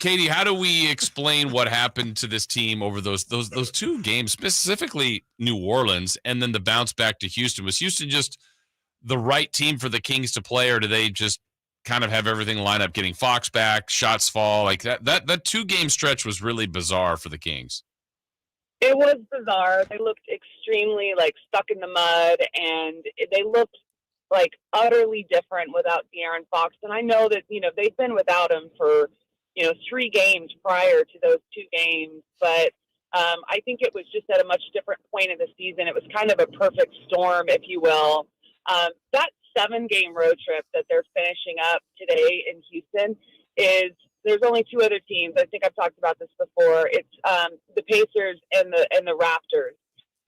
Katie, how do we explain what happened to this team over those two games, specifically New Orleans, and then the bounce back to Houston? Was Houston just the right team for the Kings to play, or do they just kind of have everything line up, getting Fox back, shots fall, like that 2 game stretch was really bizarre for the Kings. It was bizarre. They looked extremely like stuck in the mud, and they looked like utterly different without De'Aaron Fox. And I know that, they've been without him for, 3 games prior to those 2 games, but I think it was just at a much different point of the season. It was kind of a perfect storm, if you will. That 7-game road trip that they're finishing up today in Houston there's only 2 other teams. I think I've talked about this before. It's the Pacers and the Raptors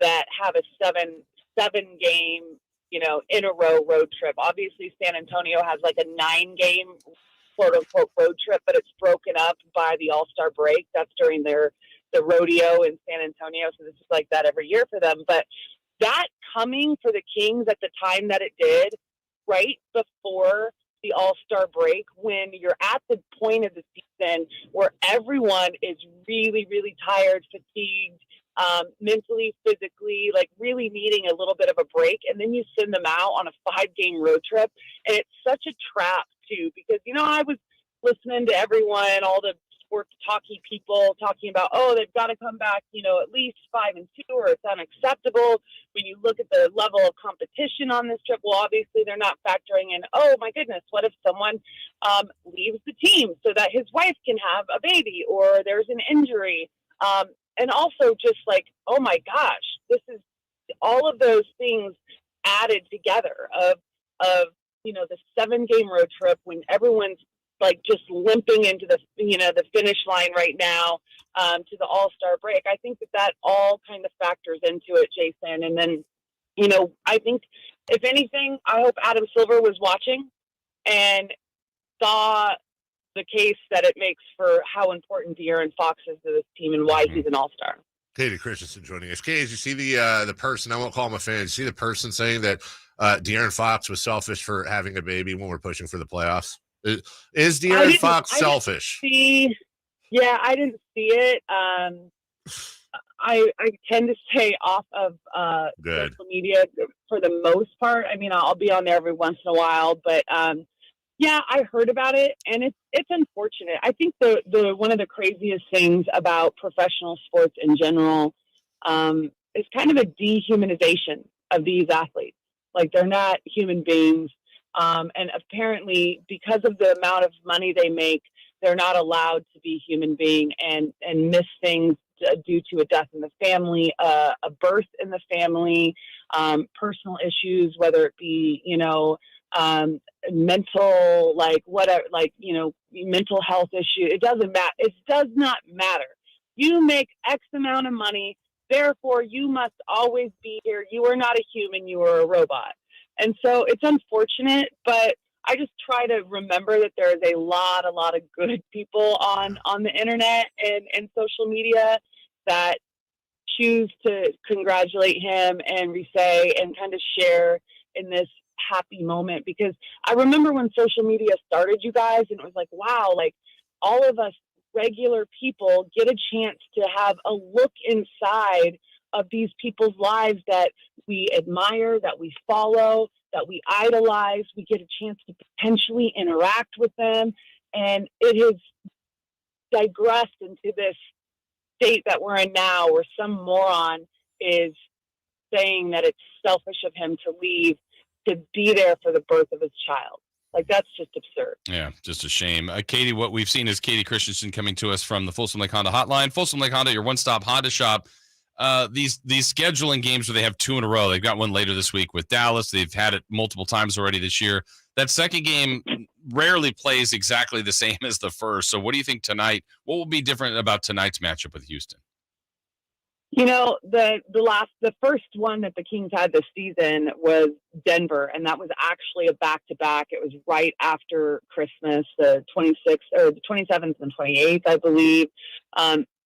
that have a seven game, in a row road trip. Obviously, San Antonio has like a 9-game quote unquote road trip, but it's broken up by the All-Star break. That's during the rodeo in San Antonio. So this is like that every year for them. But that coming for the Kings at the time that it did, right before the All-Star break, when you're at the point of the season where everyone is really, really tired, fatigued, mentally, physically, like really needing a little bit of a break. And then you send them out on a 5-game road trip. And it's such a trap too, because, I was listening to everyone, all the sports talky people talking about, they've got to come back, at least 5-2, or it's unacceptable. When you look at the level of competition on this trip, well, obviously they're not factoring in, oh my goodness, what if someone leaves the team so that his wife can have a baby, or there's an injury. And also just like, oh my gosh, this is all of those things added together of the 7-game road trip when everyone's like just limping into the finish line right now to the All-Star break. I think that all kind of factors into it, Jason. And then, I think if anything, I hope Adam Silver was watching and saw the case that it makes for how important De'Aaron Fox is to this team and why he's an all-star. Kayte Christensen joining us. Kay, as you see the person, I won't call him a fan, you see the person saying that De'Aaron Fox was selfish for having a baby when we're pushing for the playoffs? Is De'Aaron Fox selfish? Yeah, I didn't see it. I tend to stay off of social media for the most part. I mean, I'll be on there every once in a while, but yeah, I heard about it, and it's unfortunate. I think the one of the craziest things about professional sports in general is kind of a dehumanization of these athletes. Like, they're not human beings, and apparently because of the amount of money they make, they're not allowed to be human being and miss things due to a death in the family, a birth in the family, personal issues, whether it be, mental, like whatever, like, mental health issue. It doesn't matter. It does not matter. You make X amount of money, therefore you must always be here. You are not a human. You are a robot. And so it's unfortunate, but I just try to remember that there is a lot of good people on the internet and social media that choose to congratulate him and re-say and kind of share in this happy moment. Because I remember when social media started, you guys, and it was like, wow, like all of us regular people get a chance to have a look inside of these people's lives that we admire, that we follow, that we idolize. We get a chance to potentially interact with them. And it has digressed into this state that we're in now, where some moron is saying that it's selfish of him to leave to be there for the birth of his child. Like, that's just absurd. Yeah, just a shame. Katie, what we've seen is Kayte Christensen coming to us from the Folsom Lake Honda Hotline. Folsom Lake Honda, your one-stop Honda shop. These scheduling games where they have 2 in a row. They've got one later this week with Dallas. They've had it multiple times already this year. That second game rarely plays exactly the same as the first. So what do you think tonight? What will be different about tonight's matchup with Houston? The first one that the Kings had this season was Denver, and that was actually a back-to-back. It was right after Christmas, the 26th or the 27th and 28th, I believe.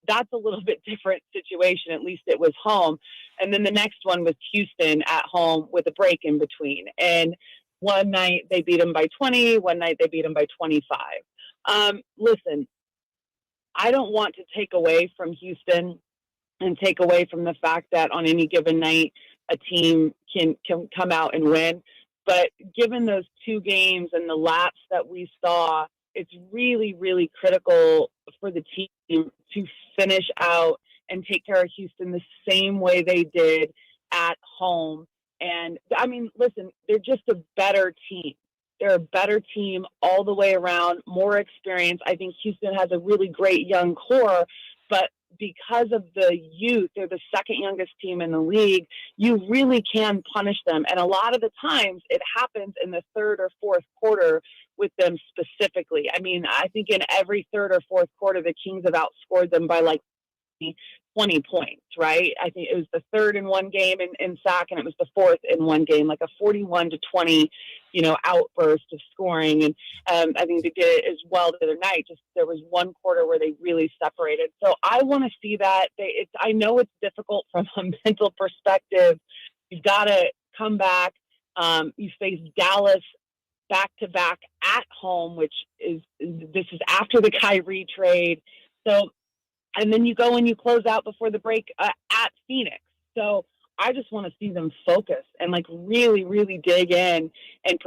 That's a little bit different situation. At least it was home. And then the next one was Houston at home with a break in between. And one night they beat them by 20. One night they beat them by 25. Listen, I don't want to take away from Houston and take away from the fact that on any given night, a team can come out and win. But given those 2 games and the lapse that we saw, it's really, really critical for the team to finish out and take care of Houston the same way they did at home. And I mean, listen, they're just a better team. They're a better team all the way around, more experience. I think Houston has a really great young core, but because of the youth, they're the second youngest team in the league. You really can punish them. And a lot of the times it happens in the third or fourth quarter with them specifically. I mean, I think in every third or fourth quarter, the Kings have outscored them by like 20 points, right? I think it was the third in one game in Sac, and it was the fourth in one game, like a 41-20, outburst of scoring. And I think they did it as well the other night. Just there was one quarter where they really separated. So I want to see that. I know it's difficult from a mental perspective. You've got to come back. You face Dallas back-to-back at home, which this is after the Kyrie trade. So, and then you go and you close out before the break at Phoenix. So I just want to see them focus and like really, really dig in and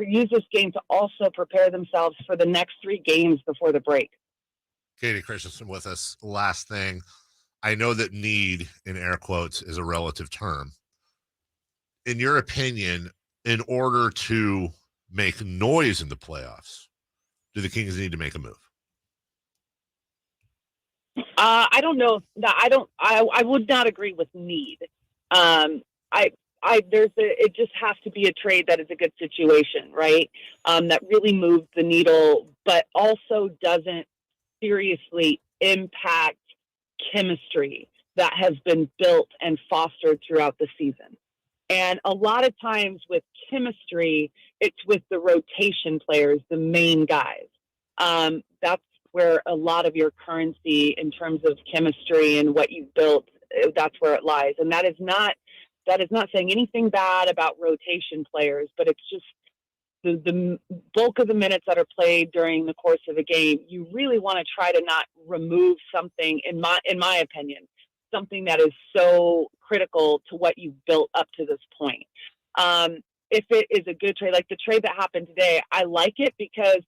use this game to also prepare themselves for the next 3 games before the break. Kayte Christensen with us. Last thing, I know that need, in air quotes, is a relative term. In your opinion, in order to make noise in the playoffs, do the Kings need to make a move? I don't know. I would not agree with need. It just has to be a trade that is a good situation, right? That really moves the needle, but also doesn't seriously impact chemistry that has been built and fostered throughout the season. And a lot of times with chemistry, it's with the rotation players, the main guys. That's where a lot of your currency in terms of chemistry and what you've built, that's where it lies. And that is not saying anything bad about rotation players, but it's just the bulk of the minutes that are played during the course of a game. You really want to try to not remove something, in my opinion, something that is so critical to what you've built up to this point. If it is a good trade, like the trade that happened today, I like it because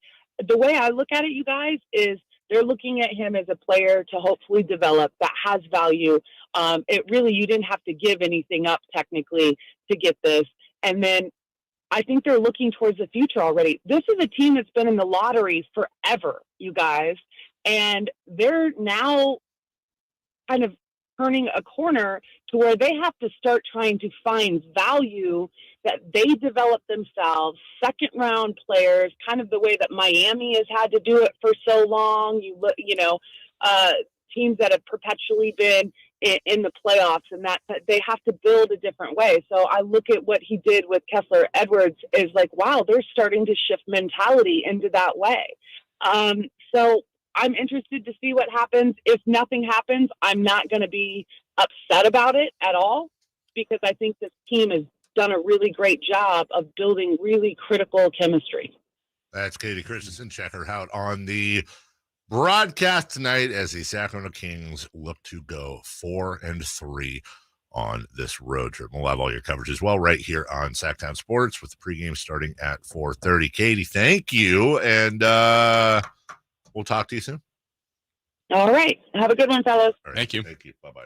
the way I look at it, you guys, is they're looking at him as a player to hopefully develop that has value. You didn't have to give anything up technically to get this. And then I think they're looking towards the future already. This is a team that's been in the lottery forever, you guys. And they're now kind of turning a corner to where they have to start trying to find value that they develop themselves, second round players, kind of the way that Miami has had to do it for so long. Teams that have perpetually been in the playoffs, and that they have to build a different way. So I look at what he did with Kessler Edwards is like, wow, they're starting to shift mentality into that way. So I'm interested to see what happens. If nothing happens, I'm not going to be upset about it at all, because I think this team has done a really great job of building really critical chemistry. That's Kayte Christensen. Check her out on the broadcast tonight as the Sacramento Kings look to go 4-3 on this road trip. We'll have all your coverage as well right here on Sactown Sports with the pregame starting at 4:30. Kayte, thank you, and we'll talk to you soon. All right. Have a good one, fellas. All right. Thank you. Thank you. Bye-bye.